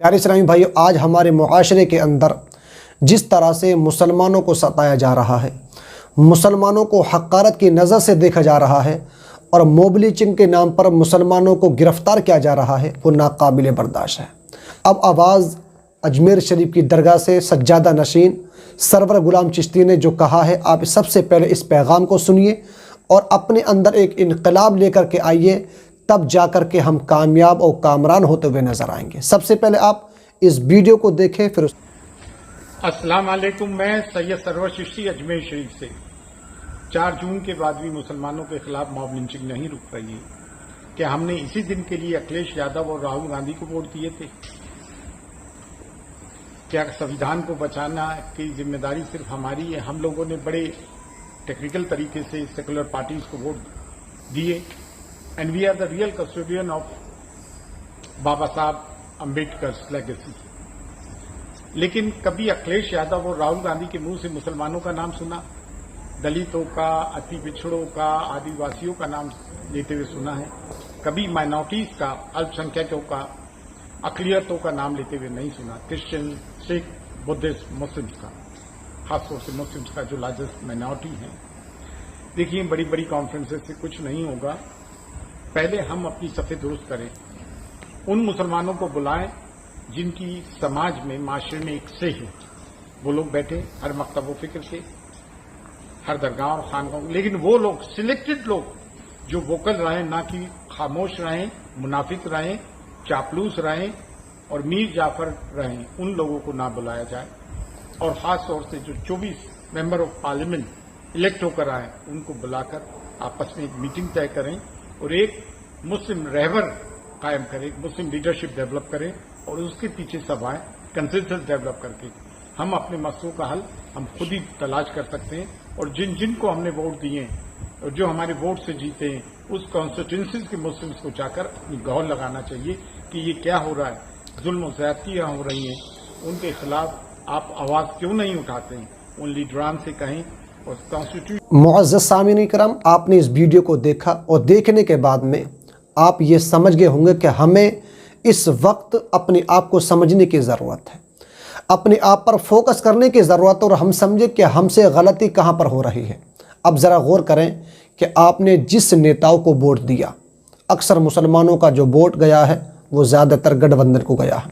प्यारे इस्लामी भाइयों, आज हमारे मुआशरे के अंदर जिस तरह से मुसलमानों को सताया जा रहा है, मुसलमानों को हक़ारत की नज़र से देखा जा रहा है और मोब लीचिंग के नाम पर मुसलमानों को गिरफ़्तार किया जा रहा है, वो नाकाबिल बर्दाश्त है। अब आवाज़ अजमेर शरीफ की दरगाह से सज्जादा नशीन सरवर गुलाम चिश्ती ने जो कहा है, आप सबसे पहले इस पैगाम को सुनिए और अपने अंदर एक इनकलाब लेकर के आइए, तब जाकर के हम कामयाब और कामरान होते हुए नज़र आएंगे। सबसे पहले आप इस वीडियो को देखें, फिर अस्सलाम वालेकुम। मैं सैयद सरवर चिश्ती अजमेर शरीफ से 4 जून के बाद भी मुसलमानों के खिलाफ मॉब लिंचिंग नहीं रुक रही है। क्या हमने इसी दिन के लिए अखिलेश यादव और राहुल गांधी को वोट दिए थे? क्या संविधान को बचाना की जिम्मेदारी सिर्फ हमारी है? हम लोगों ने बड़े टेक्निकल तरीके से सेकुलर पार्टीज को वोट दिए and we are the real custodian of Baba Saheb Ambedkar legacy. लेकिन कभी अखिलेश यादव और राहुल गांधी के मुंह से मुसलमानों का नाम सुना? दलितों का, अति पिछड़ों का, आदिवासियों का नाम लेते हुए सुना है? कभी माइनॉरिटीज का, अल्पसंख्यकों का, अक़लियतों का नाम लेते हुए नहीं सुना। क्रिश्चियन, सिख, बुद्धिस्ट, मुस्लिम्स का, खासतौर से मुस्लिम्स का जो लार्जेस्ट माइनॉरिटी है। देखिए, बड़ी बड़ी कॉन्फ्रेंसेस से कुछ नहीं होगा। पहले हम अपनी सफ़े दुरुस्त करें, उन मुसलमानों को बुलाएं जिनकी समाज में, माशरे में एक से है। वो लोग बैठे हर मकतब व फिक्र से, हर दरगाह और खानगाहों, लेकिन वो लोग, सिलेक्टेड लोग जो वोकल रहें, ना कि खामोश रहें, मुनाफिक रहें, चापलूस रहें और मीर जाफर रहें, उन लोगों को ना बुलाया जाए। और खास तौर से जो 24 मेंबर ऑफ पार्लियामेंट इलेक्ट होकर आए, उनको बुलाकर आपस में एक मीटिंग तय करें और एक मुस्लिम रहबर कायम करें, एक मुस्लिम लीडरशिप डेवलप करें और उसके पीछे सब आए। कंसेंसस डेवलप करके हम अपने मसलों का हल हम खुद ही तलाश कर सकते हैं। और जिनको हमने वोट दिए हैं और जो हमारे वोट से जीते हैं, उस कॉन्स्टिट्यूंसीज के मुस्लिम्स को जाकर अपनी गौर लगाना चाहिए कि ये क्या हो रहा है, जुल्म और ज़्यादतियाँ हो रही हैं, उनके खिलाफ आप आवाज़ क्यों नहीं उठाते हैं? उन लीडरान से कहें। और कॉन्स्टिट्यूशन मुअज़्ज़ज़ सामीन इकराम, आपने इस वीडियो को देखा और देखने के बाद में आप ये समझ गए होंगे कि हमें इस वक्त अपने आप को समझने की ज़रूरत है, अपने आप पर फोकस करने की ज़रूरत है और हम समझे कि हमसे गलती कहाँ पर हो रही है। अब ज़रा गौर करें कि आपने जिस नेताओं को वोट दिया, अक्सर मुसलमानों का जो वोट गया है वो ज़्यादातर गठबंधन को गया है।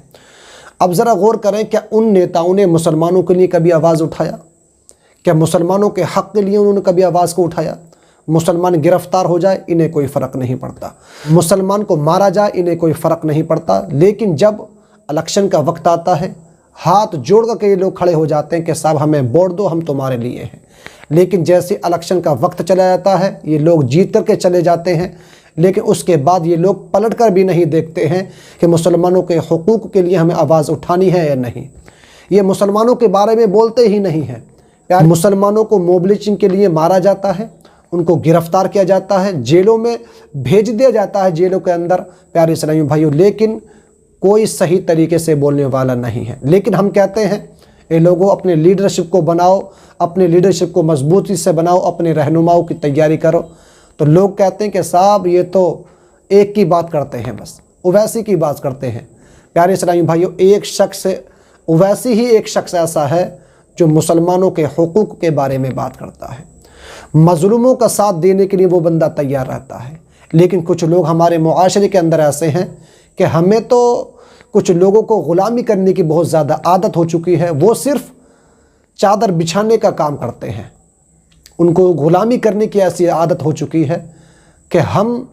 अब ज़रा गौर करें, क्या उन नेताओं ने मुसलमानों के लिए कभी आवाज़ उठाया? क्या मुसलमानों के हक़ के लिए उन्होंने कभी आवाज़ को उठाया? मुसलमान गिरफ़्तार हो जाए, इन्हें कोई फ़र्क नहीं पड़ता। मुसलमान को मारा जाए, इन्हें कोई फ़र्क नहीं पड़ता। लेकिन जब इलेक्शन का वक्त आता है, हाथ जोड़ कर के ये लोग खड़े हो जाते हैं कि साहब हमें वोट दो, हम तुम्हारे लिए हैं। लेकिन जैसे इलेक्शन का वक्त चला जाता है, ये लोग जीत कर के चले जाते हैं, लेकिन उसके बाद ये लोग पलट कर भी नहीं देखते हैं कि मुसलमानों के हुकूक के लिए हमें आवाज़ उठानी है या नहीं। ये मुसलमानों के बारे में बोलते ही नहीं हैं। प्यारे, मुसलमानों को मोब लीचिंग के लिए मारा जाता है, उनको गिरफ़्तार किया जाता है, जेलों में भेज दिया जाता है, जेलों के अंदर। प्यारे इस्लामी भाइयों, लेकिन कोई सही तरीके से बोलने वाला नहीं है। लेकिन हम कहते हैं, ये लोगों अपने लीडरशिप को बनाओ, अपने लीडरशिप को मजबूती से बनाओ, अपने रहनुमाओं की तैयारी करो। तो लोग कहते हैं कि साहब ये तो एक की बात करते हैं, बस ओवैसी की बात करते हैं। प्यारे इस्लामी भाइयों, ओवैसी ही एक शख्स ऐसा है जो मुसलमानों के हुकूक के बारे में बात करता है, मज़लूमों का साथ देने के लिए वो बंदा तैयार रहता है। लेकिन कुछ लोग हमारे मुआशरे के अंदर ऐसे हैं कि हमें तो कुछ लोगों को ग़ुलामी करने की बहुत ज़्यादा आदत हो चुकी है। वो सिर्फ़ चादर बिछाने का काम करते हैं, उनको ग़ुलामी करने की ऐसी आदत हो चुकी है कि हम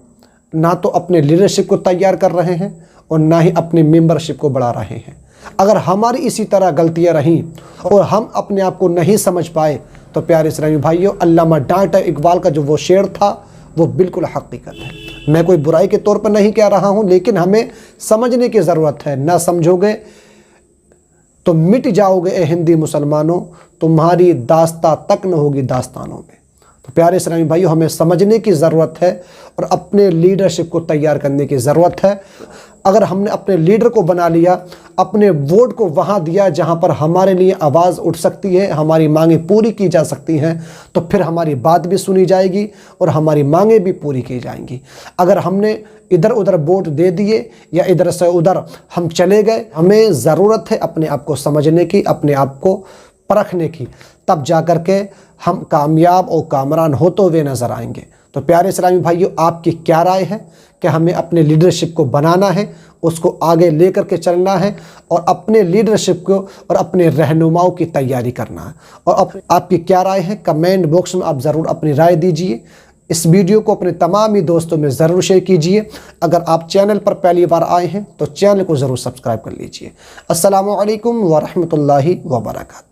ना तो अपने लीडरशिप को तैयार कर रहे हैं और ना ही अपनी मेंबरशिप को बढ़ा रहे हैं। अगर हमारी इसी तरह गलतियां रहीं और हम अपने आप को नहीं समझ पाए, तो प्यारे इस्लामी भाइयों, अल्लामा डॉक्टर इकबाल का जो वो शेर था, वो बिल्कुल हकीकत है। मैं कोई बुराई के तौर पर नहीं कह रहा हूँ, लेकिन हमें समझने की ज़रूरत है। ना समझोगे तो मिट जाओगे ए हिंदी मुसलमानों, तुम्हारी दास्ता तक न होगी दास्तानों में। तो प्यारे इस्लामी भाइयों, हमें समझने की ज़रूरत है और अपने लीडरशिप को तैयार करने की ज़रूरत है। اگر ہم نے اپنے لیڈر کو بنا لیا، اپنے ووٹ کو وہاں دیا جہاں پر ہمارے لیے آواز اٹھ سکتی ہے، ہماری مانگیں پوری کی جا سکتی ہیں، تو پھر ہماری بات بھی سنی جائے گی اور ہماری مانگیں بھی پوری کی جائیں گی۔ اگر ہم نے ادھر ادھر ووٹ دے دیے یا ادھر سے ادھر ہم چلے گئے، ہمیں ضرورت ہے اپنے آپ کو سمجھنے کی، اپنے آپ کو پرکھنے کی، تب جا کر کے ہم کامیاب اور کامران ہوتے ہوئے نظر آئیں گے۔ تو پیارے اسلامی بھائیو، آپ کی کیا رائے ہے کہ ہمیں اپنے لیڈرشپ کو بنانا ہے، اس کو آگے لے کر کے چلنا ہے، اور اپنے لیڈرشپ کو اور اپنے رہنماؤں کی تیاری کرنا ہے؟ اور آپ کی کیا رائے ہے؟ کمنٹ باکس میں آپ ضرور اپنی رائے دیجئے۔ اس ویڈیو کو اپنے تمام ہی دوستوں میں ضرور شیئر کیجئے۔ اگر آپ چینل پر پہلی بار آئے ہیں تو چینل کو ضرور سبسکرائب کر لیجئے۔ السلام علیکم ورحمۃ اللہ وبرکاتہ۔